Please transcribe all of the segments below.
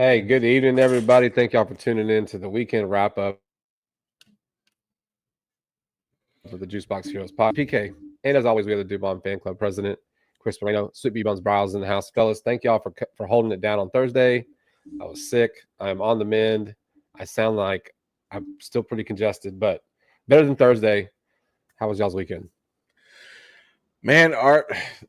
Hey, good evening, everybody. Thank y'all for tuning in to the weekend wrap up of the Juicebox Heroes pod. PK, and as always, we have the Dubon Fan Club president, Chris Moreno, Sweet B Buns Browse in the house. Fellas, thank y'all for holding it down on Thursday. I was sick. I'm on the mend. I sound like I'm still pretty congested, but better than Thursday. How was y'all's weekend? Man,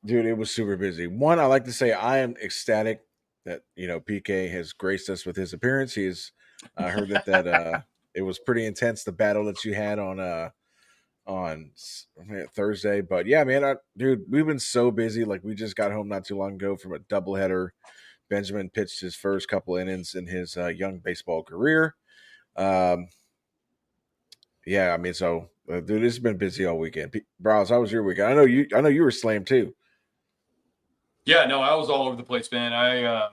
dude, it was super busy. One, I like to say I am ecstatic that PK has graced us with his appearance. I heard that it was pretty intense, the battle that you had on Thursday. But yeah, man, dude, we've been so busy. Like, we just got home not too long ago from a doubleheader. Benjamin pitched his first couple innings in his young baseball career. Yeah, I mean, so dude, it's been busy all weekend. Browse, how was your weekend? I know you were slammed too. Yeah, no, I was all over the place, man. I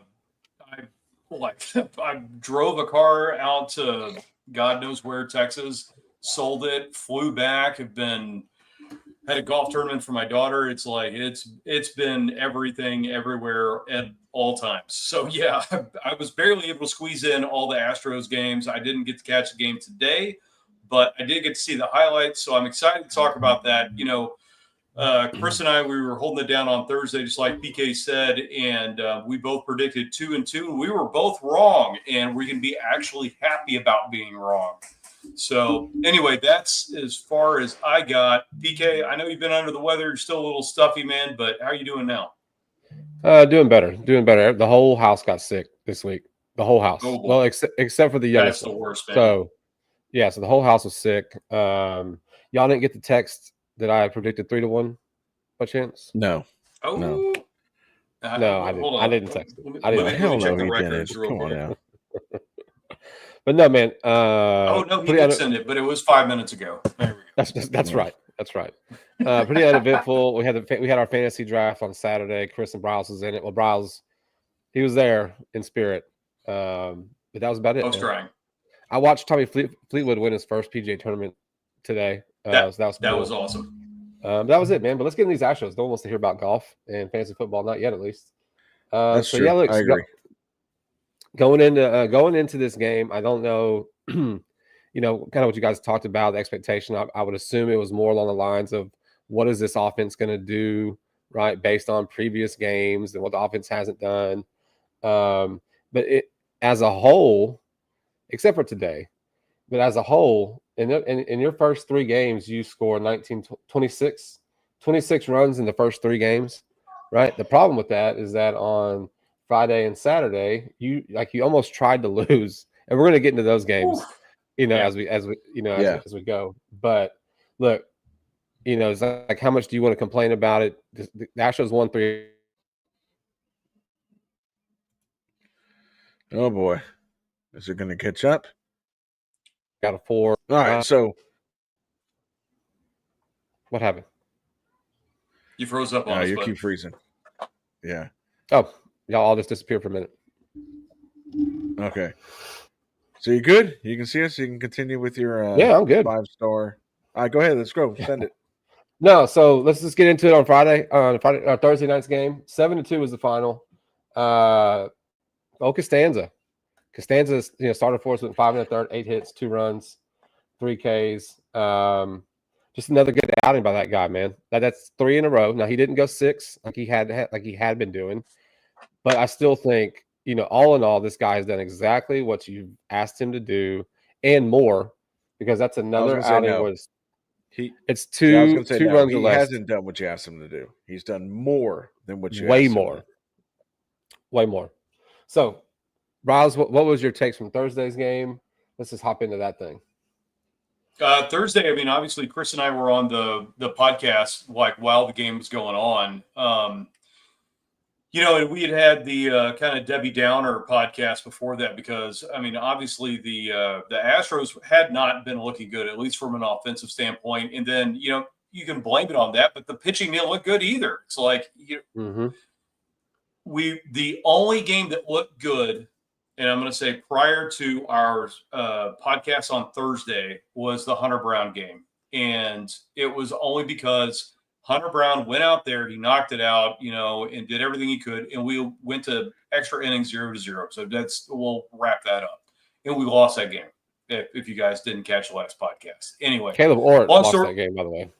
I drove a car out to God knows where, Texas, sold it, flew back, had a golf tournament for my daughter. It's like it's been everything everywhere at all times. So yeah, I was barely able to squeeze in all the Astros games. I didn't get to catch the game today, but I did get to see the highlights. So I'm excited to talk about that. Chris and I, we were holding it down on Thursday, just like PK said, and we both predicted 2-2. We were both wrong, and we can be actually happy about being wrong. So anyway, that's as far as I got. PK, I know you've been under the weather. You're still a little stuffy, man, but how are you doing now? Doing better. The whole house got sick this week. The whole house. Oh, boy. Well, except for the youngest. That's the worst, man. So the whole house was sick. Y'all didn't get the text that I predicted 3-1 by chance? No. Oh no, I didn't text it. I didn't. Let me check the records real quick. Now. But no, man. No, he did send it, but it was 5 minutes ago. There we go. That's right. That's right. Pretty uneventful. We had our fantasy draft on Saturday. Chris and Browse was in it. Well, Browse, he was there in spirit. But that was about it. I was trying. I watched Tommy Fleetwood win his first PGA tournament today. That cool. was awesome. That was it, man. But let's get into these Astros. No one wants to hear about golf and fantasy football, not yet, at least. That's true. Yeah, look, I agree. Going into this game, I don't know, kind of what you guys talked about, the expectation. I would assume it was more along the lines of what is this offense going to do, right, based on previous games and what the offense hasn't done. But it as a whole, except for today, but as a whole, in your first 3 games, you scored 26 runs in the first 3 games, right? The problem with that is that on Friday and Saturday, you almost tried to lose, and we're going to get into those games, as we go. But look, it's like, how much do you want to complain about it? The Astros won 3. Oh boy, is it going to catch up? Got a 4. All right, so what happened? You froze up on us. You keep freezing. Yeah. Oh, y'all all just disappeared for a minute. Okay. So you good? You can see us? You can continue with your I'm good. 5-star. All right, go ahead. Let's go. Send it. No, so let's just get into it on Friday. Thursday night's game. 7-2 was the final. Costanza. Costanza, started for us with 5 1/3, 8 hits, 2 runs, 3 Ks. Just another good outing by that guy, man. That's 3 in a row. Now, he didn't go 6 like he had been doing, but I still think, all in all, this guy has done exactly what you asked him to do and more, because that's another outing it's 2 runs or less. He hasn't done what you asked him to do. He's done more than what you asked him to do. Way more. So, Riles, what was your takes from Thursday's game? Let's just hop into that thing. Thursday, I mean, obviously, Chris and I were on the podcast while the game was going on. And we had the kind of Debbie Downer podcast before that because, I mean, obviously the Astros had not been looking good, at least from an offensive standpoint. And then, you can blame it on that, but the pitching didn't look good either. It's like the only game that looked good, and I'm going to say prior to our podcast on Thursday, was the Hunter Brown game. And it was only because Hunter Brown went out there, he knocked it out, and did everything he could, and we went to extra innings 0-0. So we'll wrap that up, and we lost that game. If you guys didn't catch the last podcast, anyway, Caleb Orr lost that game, by the way.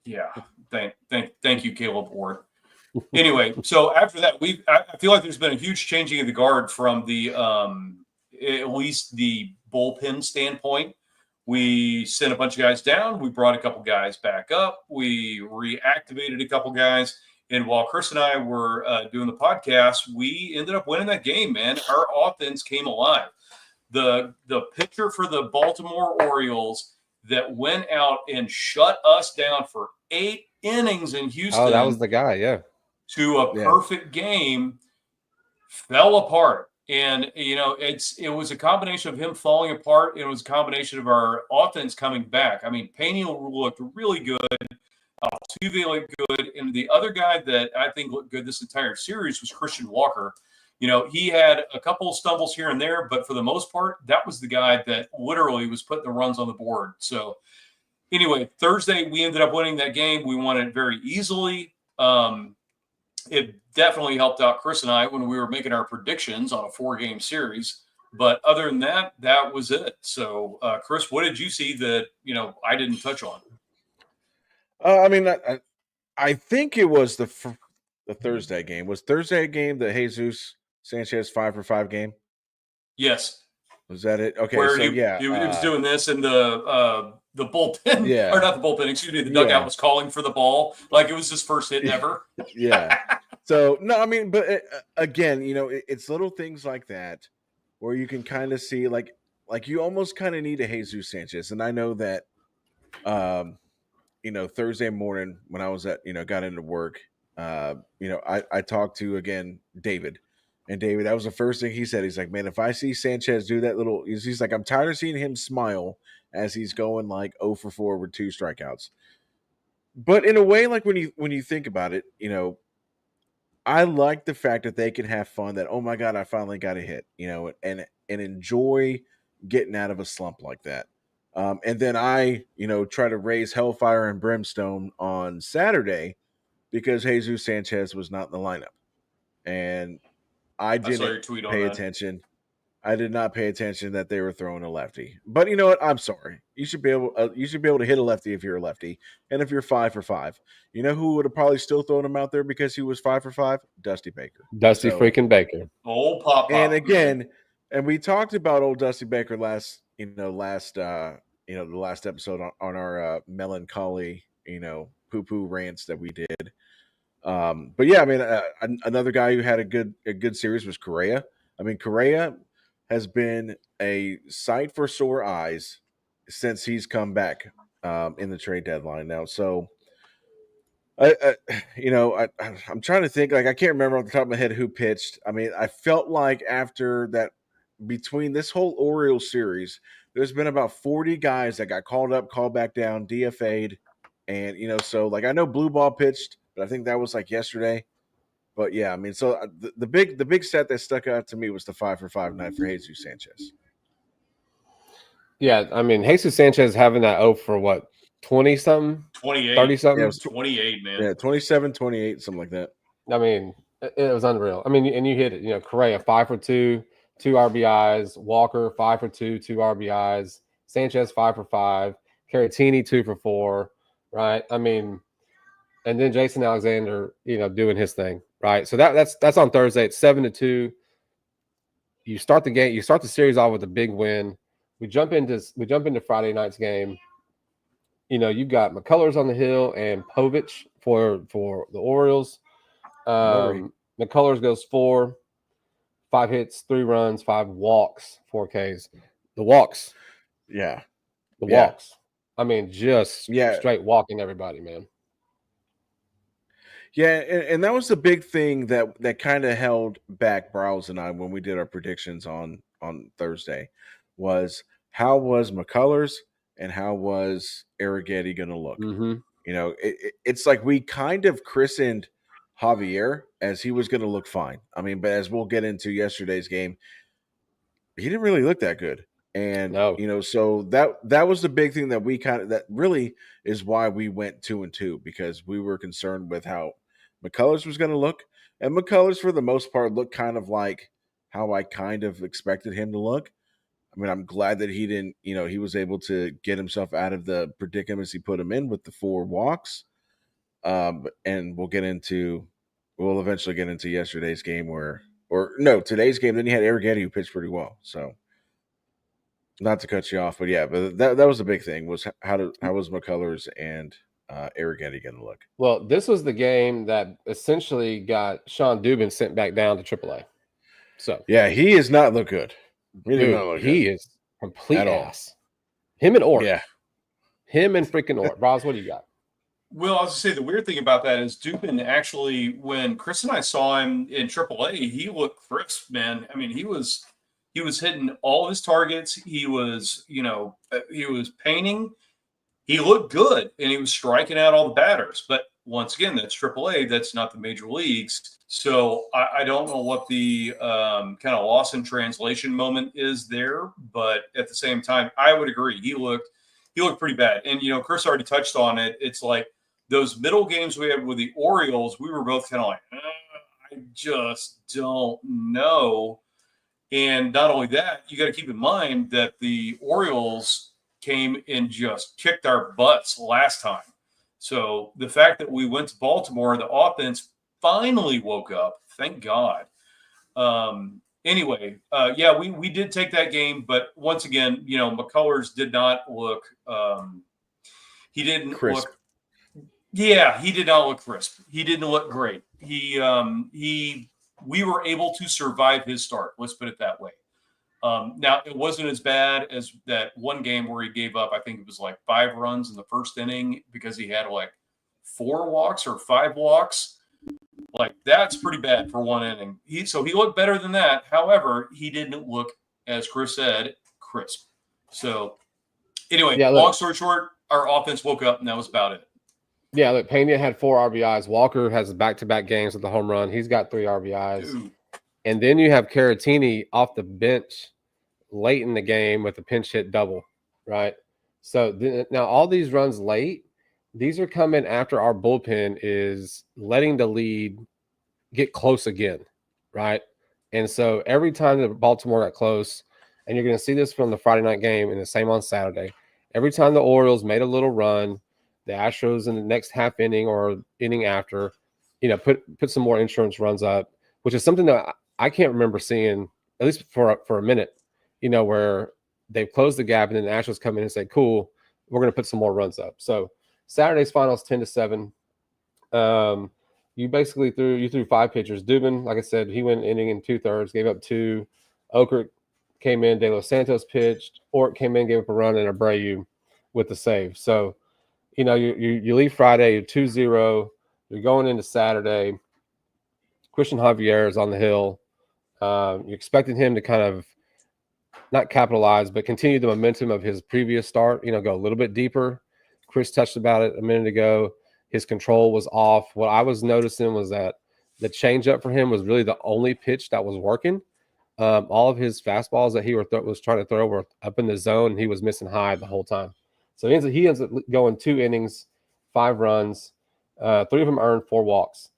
Yeah, thank you, Caleb Orr. Anyway, so after that, I feel like there's been a huge changing of the guard from the at least the bullpen standpoint. We sent a bunch of guys down. We brought a couple guys back up. We reactivated a couple guys. And while Chris and I were doing the podcast, we ended up winning that game, man. Our offense came alive. The pitcher for the Baltimore Orioles that went out and shut us down for 8 innings in Houston. Oh, that was the guy, yeah. To a perfect game, fell apart. And, it was a combination of him falling apart, and it was a combination of our offense coming back. I mean, Payne looked really good. Altuve looked good. And the other guy that I think looked good this entire series was Christian Walker. He had a couple of stumbles here and there, but for the most part, that was the guy that literally was putting the runs on the board. So anyway, Thursday, we ended up winning that game. We won it very easily. It definitely helped out Chris and I when we were making our predictions on a 4-game series. But other than that, that was it. So, Chris, what did you see that, I didn't touch on? I think it was the Thursday game. Was Thursday game the Jesus Sanchez 5-for-5 game? Yes. Was that it? Okay, where so he was doing this, and the bullpen, or not the bullpen, excuse me, the dugout was calling for the ball like it was his first hit ever. Yeah. So no, but again, it's little things like that where you can kind of see like you almost kind of need a Jesus Sanchez, and I know that, Thursday morning when I was got into work, I talked to again David. And David, that was the first thing he said. He's like, man, if I see Sanchez do that he's like, I'm tired of seeing him smile as he's going like 0-for-4 with 2 strikeouts. But in a way, like when you think about it, I like the fact that they can have fun, that, oh my God, I finally got a hit, and enjoy getting out of a slump like that. And then I, try to raise hellfire and brimstone on Saturday because Jesus Sanchez was not in the lineup. And I didn't pay attention. I did not pay attention that they were throwing a lefty. But you know what? I'm sorry. You should be able to hit a lefty if you're a lefty, and if you're 5-for-5. You know who would have probably still thrown him out there because he was 5-for-5? Dusty Baker. Freaking Baker. Old Pop. And again, and we talked about old Dusty Baker the last episode on our melancholy, poo-poo rants that we did. But yeah, another guy who had a good series was Correa. Correa has been a sight for sore eyes since he's come back in the trade deadline now. So, I'm trying to think. Like, I can't remember off the top of my head who pitched. I felt like after that, between this whole Orioles series, there's been about 40 guys that got called up, called back down, DFA'd, and so like I know Blue Ball pitched, but I think that was like yesterday. But yeah, so the big stat that stuck out to me was the 5-for-5 night for Jesus Sanchez. Yeah, Jesus Sanchez having that 0 for what, 20 something, 28, 30 something, yeah, it was 28, man. Yeah, 27, 28, something like that. It was unreal. And you hit it. Correa 5-for-2, 2 RBIs. Walker 5-for-2, 2 RBIs. Sanchez 5-for-5. Caratini 2-for-4. Right. And then Jason Alexander, doing his thing, right? So that's on Thursday. It's 7-2. You start the game. You start the series off with a big win. We jump into Friday night's game. You've got McCullers on the hill and Povich for the Orioles. McCullers goes 4, 5 hits, 3 runs, 5 walks, 4 Ks. The walks, yeah, walks. Just straight walking everybody, man. Yeah, and that was the big thing that kind of held back Browse and I when we did our predictions on Thursday, was how was McCullers and how was Arrighetti going to look? Mm-hmm. It's like we kind of christened Javier as he was going to look fine. But as we'll get into yesterday's game, he didn't really look that good. And No. so that was the big thing that that really is why we went 2-2, because we were concerned with how McCullers was going to look, and McCullers for the most part looked kind of like how I kind of expected him to look. I mean, I'm glad that he didn't, he was able to get himself out of the predicaments he put him in with the 4 walks. And we'll eventually get into yesterday's game today's game. Then you had Arrighetti, who pitched pretty well. So, not to cut you off, but yeah, but that was the big thing, was how was McCullers and Arrighetti going to look? Well, this was the game that essentially got Sean Dubin sent back down to AAA. So yeah, he has not looked good. He is complete at all. ass. Him and Ort. Yeah. Him and freaking Ort. Roz, what do you got? Well, I was going to say, the weird thing about that is Dupin actually, when Chris and I saw him in AAA, he looked crisp, man. I mean, he was hitting all his targets. He was painting. He looked good, and he was striking out all the batters. But once again, that's AAA. That's not the major leagues. So I don't know what the kind of loss in translation moment is there. But at the same time, I would agree. He looked pretty bad. And, Chris already touched on it. It's like those middle games we had with the Orioles, we were both kind of like, I just don't know. And not only that, you got to keep in mind that the Orioles came and just kicked our butts last time. So the fact that we went to Baltimore, the offense finally woke up. Thank God. Anyway, we did take that game, but once again, McCullers did not look. He didn't crisp. look. Yeah, he did not look crisp. He didn't look great. We were able to survive his start. Let's put it that way. Now, it wasn't as bad as that one game where he gave up, I think it was like 5 runs in the first inning because he had like 4 walks or 5 walks. Like, that's pretty bad for one inning. So he looked better than that. However, he didn't look, as Chris said, crisp. So anyway, long story short, our offense woke up, and that was about it. Yeah, look, Pena had 4 RBIs. Walker has back-to-back games with the home run. He's got 3 RBIs. Dude. And then you have Caratini off the bench late in the game with a pinch hit double, right? So now all these runs late, these are coming after our bullpen is letting the lead get close again, right? And so every time that Baltimore got close, and you're going to see this from the Friday night game and the same on Saturday, every time the Orioles made a little run, the Astros in the next half inning or inning after, put some more insurance runs up, which is something that I can't remember seeing, at least for a minute, where they've closed the gap and then the Astros come in and say, cool, we're going to put some more runs up. So Saturday's finals 10-7. You basically threw 5 pitchers. Dubin, like I said, he went inning in 2/3, gave up 2. Okert came in, De Los Santos pitched, Ort came in, gave up a run, and Abreu with the save. So, you leave Friday, you're 2-0, you're going into Saturday. Christian Javier is on the hill. You expected him to kind of not capitalize, but continue the momentum of his previous start, go a little bit deeper. Chris touched about it a minute ago. His control was off. What I was noticing was that the changeup for him was really the only pitch that was working. All of his fastballs that he was trying to throw were up in the zone, and he was missing high the whole time. So he ends up going 2 innings, 5 runs, 3 of them earned, 4 walks.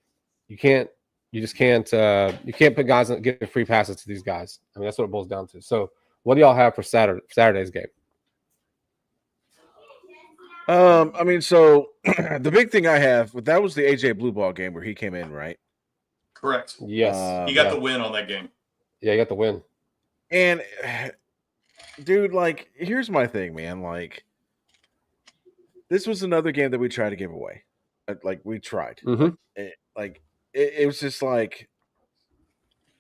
You can't put guys and give free passes to these guys. I mean, that's what it boils down to. So what do y'all have for Saturday's game? I mean, so the big thing I have, that was the AJ Blue Ball game where he came in, right? Correct. Yes. He got the win on that game. Yeah, he got the win. And dude, like, here's my thing, man. Like, this was another game that we tried to give away. Like, we tried. Mm-hmm. It was just like,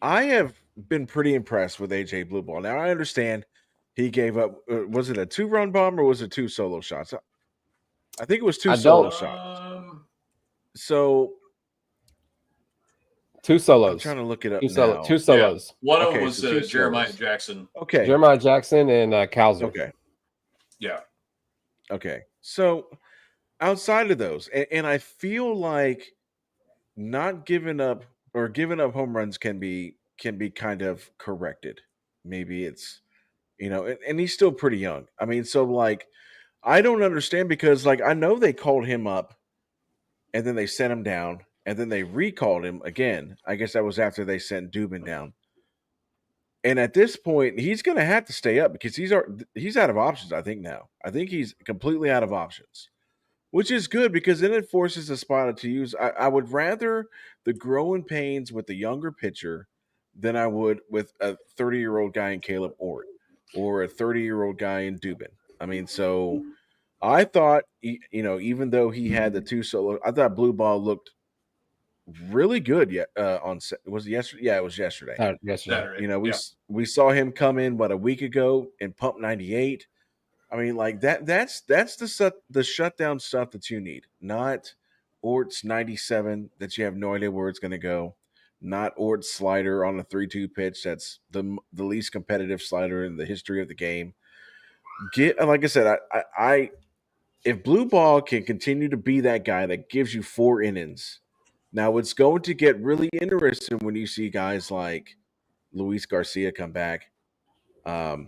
I have been pretty impressed with AJ Blue Ball. Now, I understand he gave up, was it a 2-run bomb or was it 2 solo shots? I think it was 2 solo shots. So 2 solos. I'm trying to look it up 2 now. 2 solos. Yeah. One of them was Jeremiah Jackson. Okay. Jeremiah Jackson and Calzer. Okay. Yeah. Okay. So outside of those, and I feel like not giving up home runs can be kind of corrected. Maybe it's and he's still pretty young. I mean, so like, I don't understand because like I know they called him up and then they sent him down and then they recalled him again. I guess that was after they sent Dubin down. And at this point, he's going to have to stay up because he's out of options. I think now. I think he's completely out of options, which is good because then it forces the spotter to use. I would rather the growing pains with the younger pitcher than I would with a 30-year-old guy in Caleb Ort or a 30-year-old guy in Dubin. I mean, so I thought, even though he had the two solo, I thought Blue Ball looked really good. Yet was it yesterday? Yeah, it was yesterday. Yesterday. Saturday. We saw him come in a week ago and pump 98. I mean, like that's the shutdown stuff that you need, not Ort's 97 that you have no idea where it's going to go, not Ort's slider on a 3-2 pitch that's the least competitive slider in the history of the game. Like I said, I if Blue Ball can continue to be that guy that gives you 4 innings. Now it's going to get really interesting when you see guys like Luis Garcia come back. I'm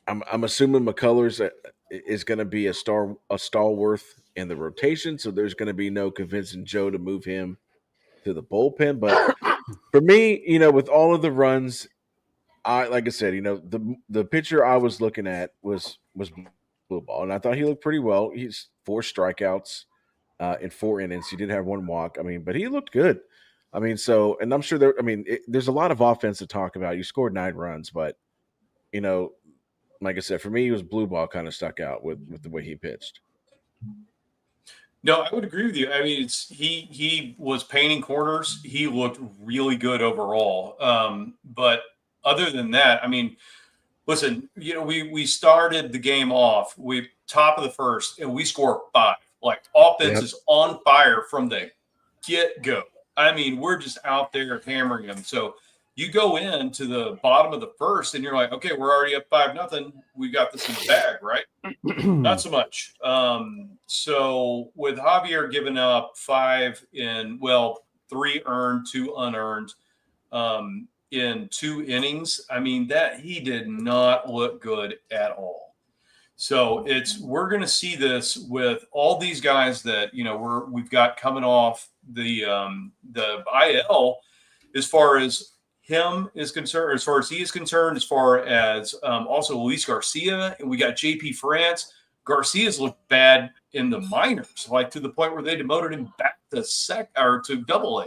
assuming McCullers is going to be a stalwart in the rotation, so there's going to be no convincing Joe to move him to the bullpen. But for me, with all of the runs, like I said, the pitcher I was looking at was Blue Ball, and I thought he looked pretty well. He's 4 strikeouts in 4 innings. He did have 1 walk. I mean, but he looked good. I mean, and I'm sure there's a lot of offense to talk about. You scored 9 runs, but like I said, for me, it was Blue Ball kind of stuck out with the way he pitched. No, I would agree with you. I mean, he was painting corners. He looked really good overall. But other than that, I mean, listen, we started the game off. We top of the first, and we score 5. Like offense is on fire from the get-go. I mean, we're just out there hammering them. So you go into the bottom of the first, and you're like, okay, we're already up 5-0. We got this in the bag, right? Not so much. So with Javier giving up 5 in 3 earned, 2 unearned, in 2 innings, I mean that he did not look good at all. So we're going to see this with all these guys that we've got coming off the IL as far as him is concerned, as far as he is concerned, as far as also Luis Garcia, and we got JP France. Garcia's looked bad in the minors, like to the point where they demoted him back to Double-A.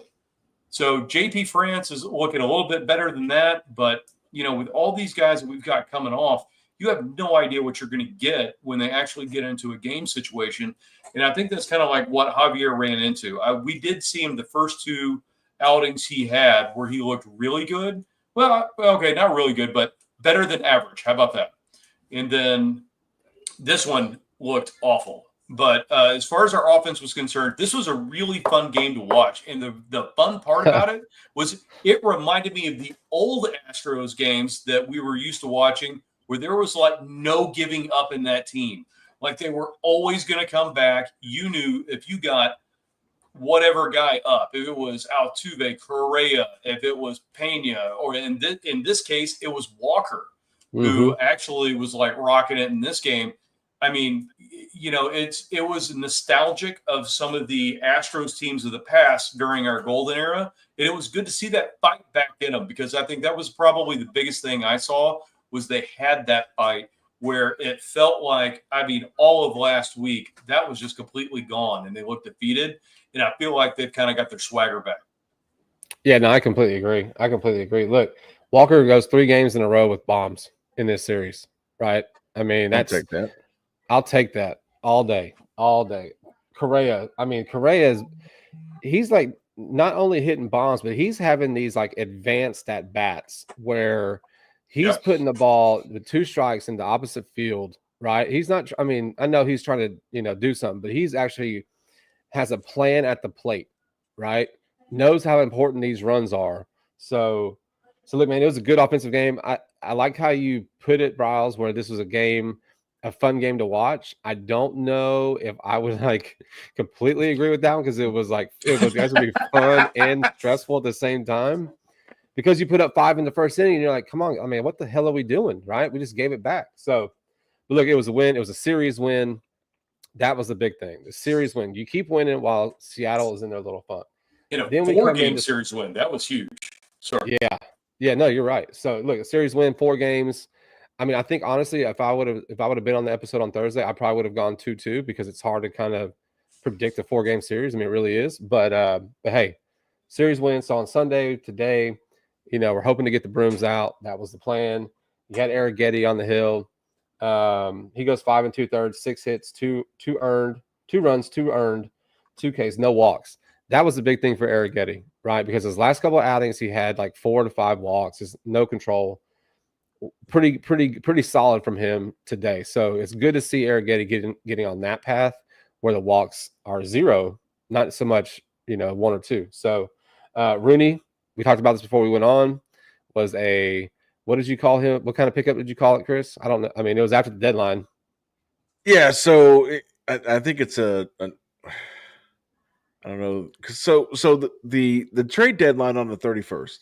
So JP France is looking a little bit better than that, but with all these guys that we've got coming off, you have no idea what you're going to get when they actually get into a game situation. And I think that's kind of like what Javier ran into. We did see him the first 2 outings he had where he looked really good. Well, okay, not really good, but better than average. How about that? And then this one looked awful. But as far as our offense was concerned, this was a really fun game to watch. And the fun part about it was it reminded me of the old Astros games that we were used to watching, where there was like no giving up in that team. Like they were always going to come back. You knew if you got whatever guy up, if it was Altuve, Correa, if it was Pena, or in this case, it was Walker, who actually was like rocking it in this game. I mean, it was nostalgic of some of the Astros teams of the past during our golden era. And it was good to see that fight back in them, because I think that was probably the biggest thing I saw was they had that fight where it felt like, I mean, all of last week, that was just completely gone and they looked defeated. And I feel like they've kind of got their swagger back. Yeah, no, I completely agree. Look, Walker goes 3 games in a row with bombs in this series, right? I mean, I'll take that all day. Correa, he's like not only hitting bombs, but he's having these like advanced at bats where he's putting the ball with 2 strikes in the opposite field, right? He's not, I know he's trying to, do something, but he's actually has a plan at the plate, right? Knows how important these runs are. So look, man, it was a good offensive game. I like how you put it, Bryles, where this was a fun game to watch. I don't know if I would like completely agree with that one, because it was going to be fun and stressful at the same time. because you put up 5 in the first inning, and you're like, come on, I mean, what the hell are we doing? Right? We just gave it back. So, but look, it was a win. It was a series win. That was the big thing. The series win. You keep winning while Seattle is in their little funk. In a Then we 4-game series win, that was huge. Sorry. Yeah, no, you're right. So look, a series win, 4 games. I mean, I think honestly, if I would have been on the episode on Thursday, I probably would have gone 2-2 because it's hard to kind of predict a 4-game series. I mean, it really is. But hey, series win. So on Sunday today, we're hoping to get the brooms out. That was the plan. You had Arrighetti on the hill. He goes 5 2/3, 6 hits, 2 earned, 2 runs, 2 earned, 2 Ks, no walks. That was the big thing for Arrighetti, right? Because his last couple of outings, he had like 4 to 5 walks, just no control. Pretty solid from him today. So it's good to see Arrighetti getting on that path where the walks are 0, not so much 1 or 2. So Rooney, we talked about this before we went on, was what did you call him? What kind of pickup did you call it, Chris? I don't know. I mean, it was after the deadline. Yeah, so I think it's I don't know. So the trade deadline on the 31st,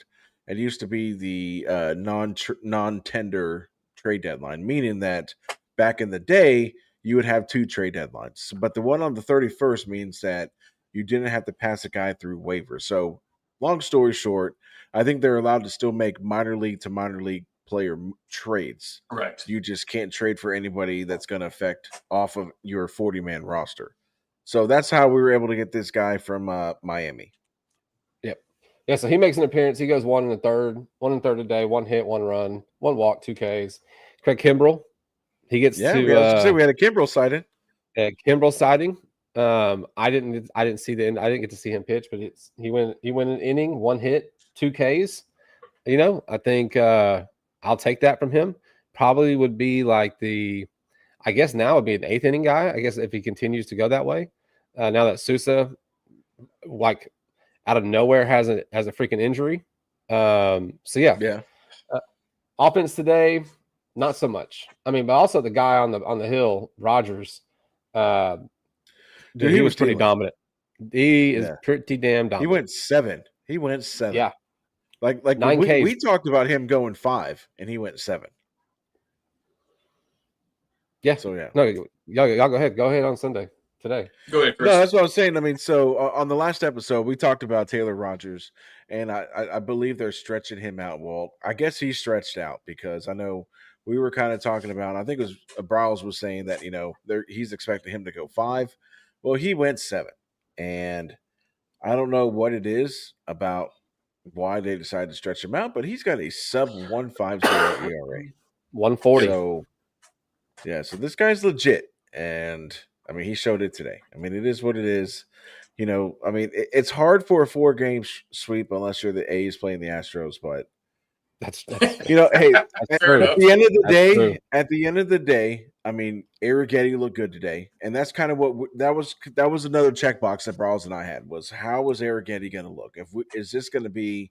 it used to be the non-tender trade deadline, meaning that back in the day you would have 2 trade deadlines. But the one on the 31st means that you didn't have to pass a guy through waivers. So long story short, I think they're allowed to still make minor league to minor league player trades. Correct. You just can't trade for anybody that's going to affect off of your 40-man roster. So that's how we were able to get this guy from Miami. Yep. Yeah, so he makes an appearance. He goes 1 1/3 today, 1 hit, 1 run, 1 walk, 2 Ks. Craig Kimbrell, he gets to we had a Kimbrell sighting. Kimbrell sighting. I didn't see the end. I didn't get to see him pitch, but he went an inning, 1 hit, 2 Ks. I think I'll take that from him. Probably would be like I guess now would be an 8th inning guy. I guess if he continues to go that way. Now that Sousa, like out of nowhere, has a freaking injury. So yeah. Offense today, not so much. I mean, but also the guy on the hill, Rogers. Dude, he was pretty dominant. He is pretty damn dominant. He went 7. Yeah. Like 9 we talked about him going 5, and he went 7. Yeah. So yeah. No, y'all go ahead. Go ahead on Sunday today. Go ahead, Chris. No, that's what I was saying. I mean, so on the last episode, we talked about Taylor Rogers, and I believe they're stretching him out. Well, I guess he's stretched out because I know we were kind of talking about. I think it was Browse was saying that he's expecting him to go 5. Well, he went 7, and I don't know what it is about why they decided to stretch him out, but he's got a sub 1.50 ERA, 140. So yeah, so this guy's legit, and I mean he showed it today. I mean it is what it is. I mean it's hard for a 4-game sweep unless you're the A's playing the Astros, but that's hey, at the end of the day, I mean Arrighetti looked good today, and that's kind of what that was another checkbox that Brawls and I had was how was Arrighetti going to look? Is this going to be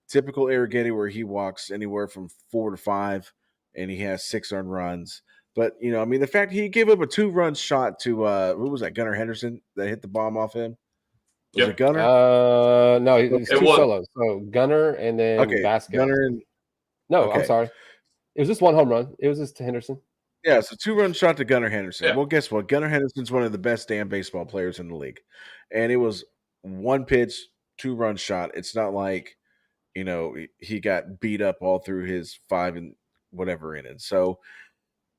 typical Arrighetti where he walks anywhere from 4 to 5 and he has 6 earned runs? But I mean the fact he gave up a 2-run shot to who was that, Gunnar Henderson, that hit the bomb off him? Was it Gunnar? No, it's 2 solos. So Gunnar and then Vasquez. Gunnar and I'm sorry. It was just 1 home run. It was just to Henderson. Yeah, so 2-run shot to Gunnar Henderson. Yeah. Well, guess what? Gunnar Henderson's one of the best damn baseball players in the league. And it was 1 pitch, 2-run shot. It's not like, he got beat up all through his 5 and whatever innings. So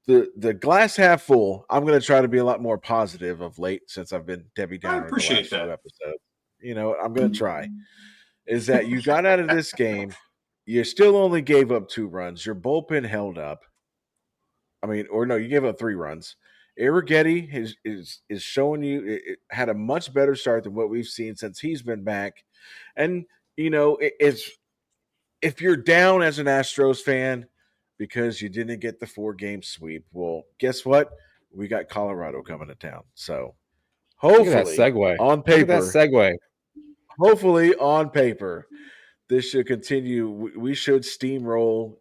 the glass half full, I'm going to try to be a lot more positive of late since I've been Debbie Downer. I appreciate the last that. few episodes. I'm going to try. Is that you got out of this game, you still only gave up 2 runs. Your bullpen held up. I mean, or no, you gave up 3 runs. Arrighetti is showing you it had a much better start than what we've seen since he's been back. And, it's if you're down as an Astros fan because you didn't get the 4-game sweep, well, guess what? We got Colorado coming to town. So hopefully on paper, hopefully on paper, this should continue. We should steamroll,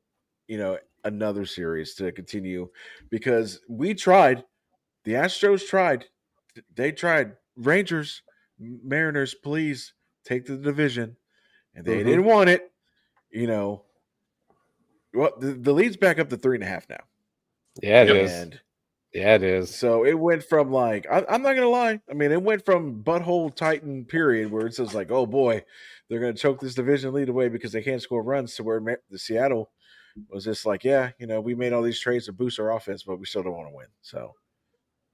another series to continue because we tried. The Astros tried. They tried. Rangers, Mariners, please take the division. And they didn't want it. you know, well, the lead's back up to 3.5 now. Yeah, it Yep. is. And Yeah, it is. so it went from like, I'm not gonna lie. I mean, it went from butthole Titan period where it's just like, oh boy, they're gonna choke this division lead away because they can't score runs, to where the Seattle was just like, yeah, we made all these trades to boost our offense, but we still don't want to win. So,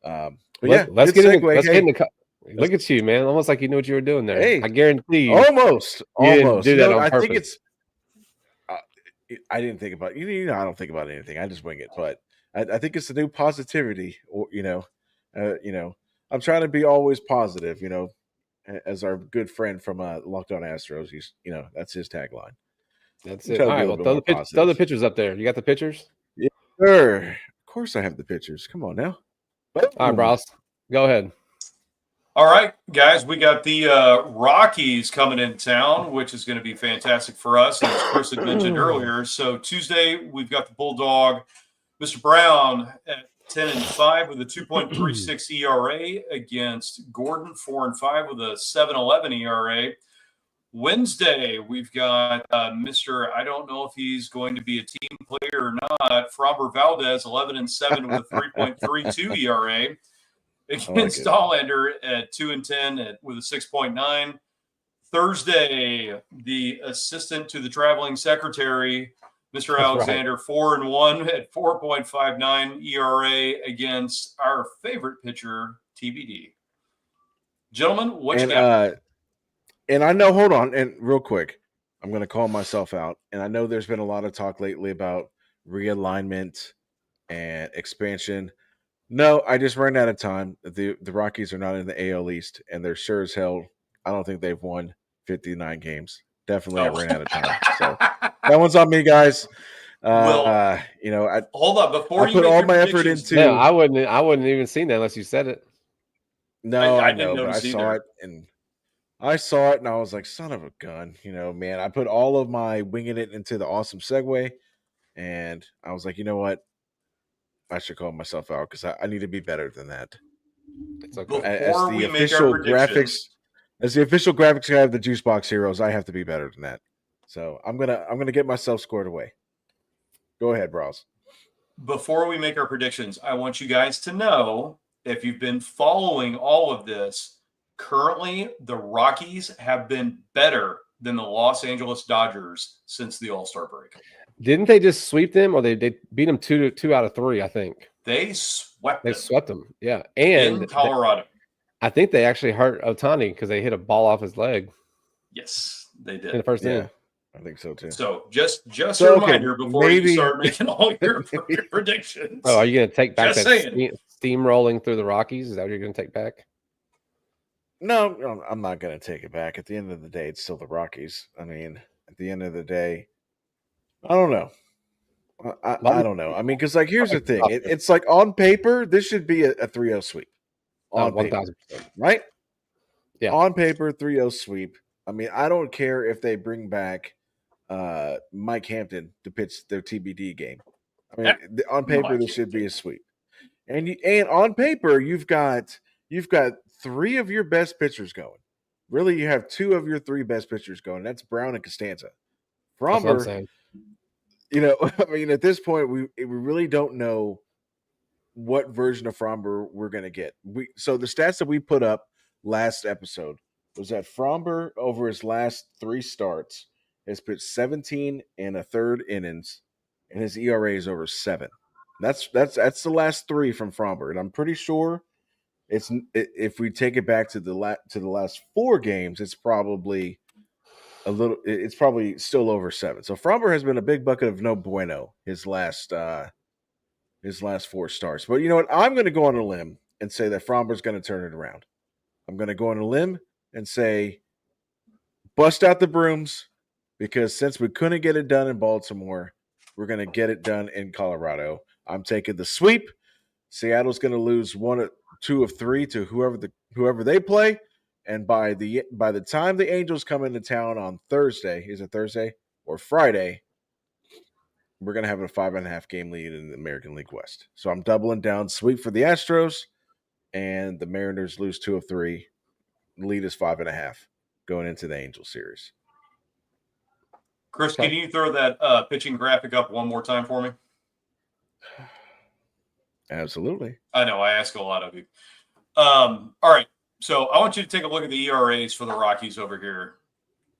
but yeah, Let's good get into segue. let's Hey, get into. Look at you, man! Almost like you knew what you were doing there. hey, I guarantee you, almost. you didn't do that on I purpose. think it's. I didn't think about I don't think about anything. I just wing it. But I think it's the new positivity. Or I'm trying to be always positive. As our good friend from Locked On Astros, he's that's his tagline. That's I'm it. trying All to be right. a Well, little bit more throw the positive. pictures up there. You got the pictures? Yeah, sure. Of course, I have the pictures. Come on now. All right, Bros. Go ahead. All right, guys, we got the Rockies coming in town, which is going to be fantastic for us, as Chris had mentioned earlier. So Tuesday, we've got the Bulldog, Mr. Brown, at 10-5 with a 2.36 ERA against Gordon, 4-5 with a 7.11 ERA. Wednesday, we've got Mr. I don't know if he's going to be a team player or not, Framber Valdez, 11-7 with a 3.32 ERA. Against Dollander at 2-10 with a 6.9. Thursday, the assistant to the traveling secretary, Mr. Alexander, 4-1 at 4.59 ERA against our favorite pitcher, TBD. Gentlemen, what you got? And I know, hold on, and real quick, I'm going to call myself out. And I know there's been a lot of talk lately about realignment and expansion. No, I just ran out of time. The Rockies are not in the AL East, and they're sure as hell. I don't think they've won 59 games. Definitely, I ran out of time. So that one's on me, guys. Well, hold up before I put all my effort into. No, I wouldn't even seen that unless you said it. No, I didn't know, but I saw it, and I was like, son of a gun, man. I put all of my winging it into the awesome segue, and I was like, you know what? I should call myself out because I need to be better than that. It's okay. As the official graphics guy of the Juice Box Heroes, I have to be better than that. So I'm gonna get myself scored away. Go ahead, Bros. Before we make our predictions, I want you guys to know, if you've been following all of this, currently the Rockies have been better than the Los Angeles Dodgers since the All-Star break. Didn't they just sweep them, or they beat them 2 out of 3? I think they swept them. Yeah, and in Colorado. I think they actually hurt Ohtani because they hit a ball off his leg. Yes, they did in the first inning. I think so too. So just a reminder before you start making all your predictions. Oh, are you going to take back that steamrolling through the Rockies? Is that what you're going to take back? No, I'm not going to take it back. At the end of the day, it's still the Rockies. I mean, at the end of the day, I don't know. I don't know. I mean, because here's the thing. It's like on paper, this should be a 3-0 sweep. On 1,000%. Right? Yeah. On paper, 3-0 sweep. I mean, I don't care if they bring back Mike Hampton to pitch their TBD game. I mean, on paper, this should be a sweep. And on paper, you've got 3 of your best pitchers going. Really, you have 2 of your 3 best pitchers going. That's Brown and Costanza. Framber, I mean, at this point, we really don't know what version of Framber we're going to get. So the stats that we put up last episode was that Framber, over his last 3 starts, has pitched 17 1/3 innings, and his ERA is over 7. That's the last 3 from Framber, and I'm pretty sure if we take it back to the last 4 games, it's probably it's probably still over 7. So Framber has been a big bucket of no bueno his last 4 starts. But you know what? I'm going to go on a limb and say that Framber's going to turn it around. I'm going to go on a limb and say, bust out the brooms, because since we couldn't get it done in Baltimore, we're going to get it done in Colorado. I'm taking the sweep. Seattle's going to lose 1 or 2 of 3 to whoever they play. And by the time the Angels come into town on Thursday, is it Thursday or Friday, we're going to have a 5.5 game lead in the American League West. So I'm doubling down. Sweep for the Astros, and the Mariners lose 2 of 3. Lead is 5.5 going into the Angels series. Chris, Okay. can you throw that pitching graphic up one more time for me? Absolutely. I know I ask a lot of you. All right. So I want you to take a look at the ERAs for the Rockies over here.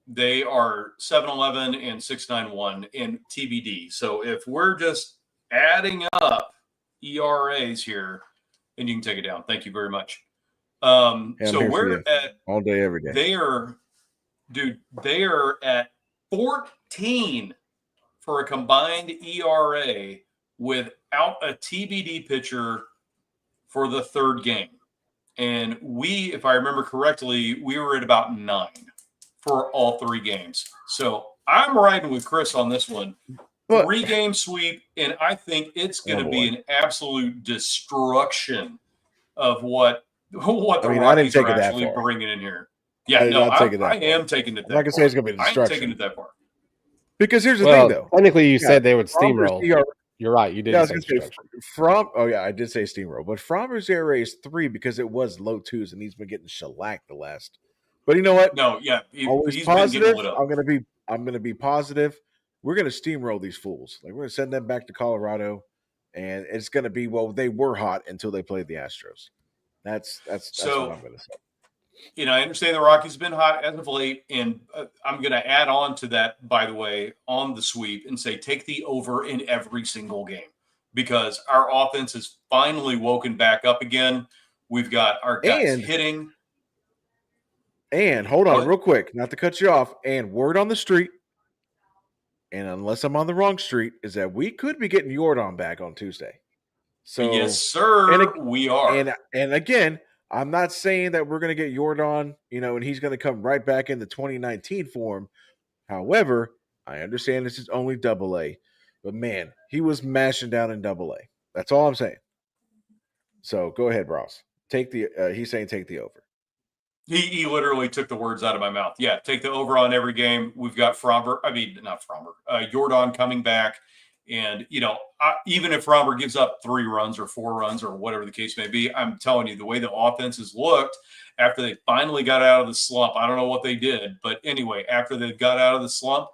They are 7.11 and 6.91 in TBD. So if we're just adding up ERAs here, and you can take it down. Thank you very much. Hey, I'm So here for we're you at all day, every day. they are at 14 for a combined ERA without a TBD pitcher for the third game. And we, if I remember correctly, we were at about 9 for all 3 games. So I'm riding with Chris on this one. But- 3-game sweep, and I think it's going to Oh, be boy. an absolute destruction of what the I mean, I didn't Rockies take are it that actually far. bringing in here. I Yeah, did no, not take it that I far. am taking it I'm not that gonna far. say it's gonna be I'm destruction. taking it that far. Because here's the Well, thing, though. technically, you Yeah, said they would Frommer's steamroll. ERA You're right. You did Yeah, I was say gonna say destruction. Oh yeah, I did say steamroll, but Frommer's ERA is 3 because it was low 2s and he's been getting shellacked the last. But you know what? No, yeah, Always he's been getting positive. lit up. I'm gonna be positive. We're gonna steamroll these fools. Like we're gonna send them back to Colorado, and it's gonna be they were hot until they played the Astros. That's So- what I'm gonna say. You know, I understand the Rockies have been hot as of late, and I'm going to add on to that, by the way, on the sweep and say take the over in every single game because our offense has finally woken back up again. We've got our guys hitting. And hold on What? real quick, not to cut you off. And word on the street, and unless I'm on the wrong street, is that we could be getting Jordan back on Tuesday. So Yes, sir, we are. And again, I'm not saying that we're going to get Jordan, and he's going to come right back in the 2019 form. However, I understand this is only AA, but man, he was mashing down in AA. That's all I'm saying. So go ahead, Ross. He's saying take the over. He literally took the words out of my mouth. Yeah, take the over on every game. We've got Jordan coming back. And, even if Frommer gives up 3 runs or 4 runs or whatever the case may be, I'm telling you, the way the offense has looked after they finally got out of the slump, I don't know what they did. But anyway, after they got out of the slump,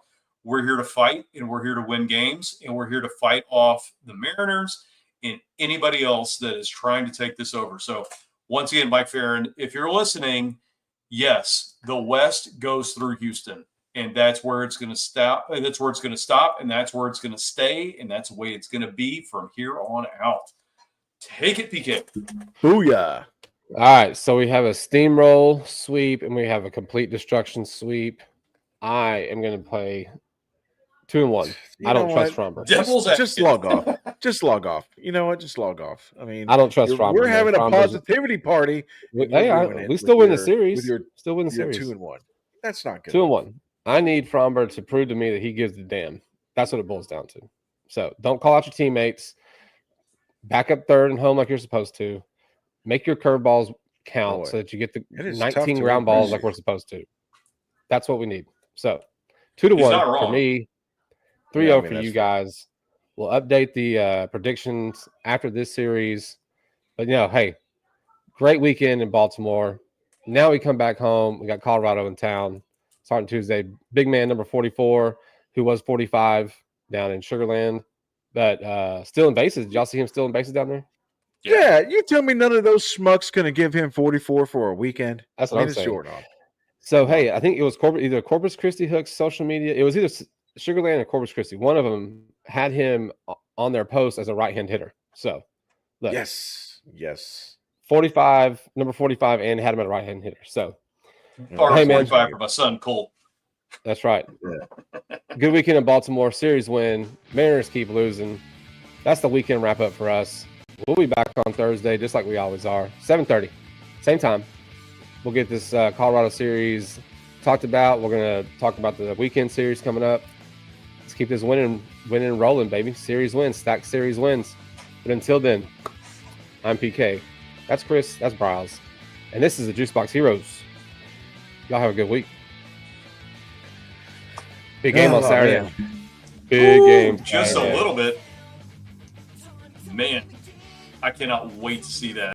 we're here to fight and we're here to win games and we're here to fight off the Mariners and anybody else that is trying to take this over. So once again, Mike Farron, if you're listening, yes, the West goes through Houston. And that's where it's going to stop. And that's where it's going to stop. And that's where it's going to stay. And that's the way it's going to be from here on out. Take it, PK. Booyah. All right. So we have a steamroll sweep and we have a complete destruction sweep. I am going to play 2-1. I don't trust Fromber. Just log off. Just log off. You know what? Just log off. I mean, I don't trust Fromber. We're having a Fromber's- positivity party. we still win the series. Still win the series. 2-1. That's not good. 2-1. I need Fromber to prove to me that he gives a damn. That's what it boils down to. So don't call out your teammates. Back up third and home like you're supposed to. Make your curveballs count so that you get the 19 ground balls like we're supposed to. That's what we need. So 2-1 for me. 3-0 for you guys. We'll update the predictions after this series. But, hey, great weekend in Baltimore. Now we come back home. We got Colorado in town. Starting Tuesday, big man number 44, who was 45 down in Sugarland, but still in bases. Did y'all see him still in bases down there? Yeah, you tell me none of those schmucks going to give him 44 for a weekend. That's what I'm saying. Jordan. So, hey, I think it was either Corpus Christi Hook's social media. It was either Sugarland or Corpus Christi. One of them had him on their post as a right-hand hitter. So, look. Yes. Number 45, and had him at a right-hand hitter. So, Hey, 45 for my son, Cole. That's right. Yeah. Good weekend in Baltimore. Series win. Mariners keep losing. That's the weekend wrap up for us. We'll be back on Thursday, just like we always are. 7:30. Same time. We'll get this Colorado series talked about. We're going to talk about the weekend series coming up. Let's keep this winning and rolling, baby. Series wins. Stacked series wins. But until then, I'm PK. That's Chris. That's Bryles. And this is the Juicebox Heroes. Y'all have a good week. Big game on Saturday. Man. Big game. Just a little bit. Man, I cannot wait to see that.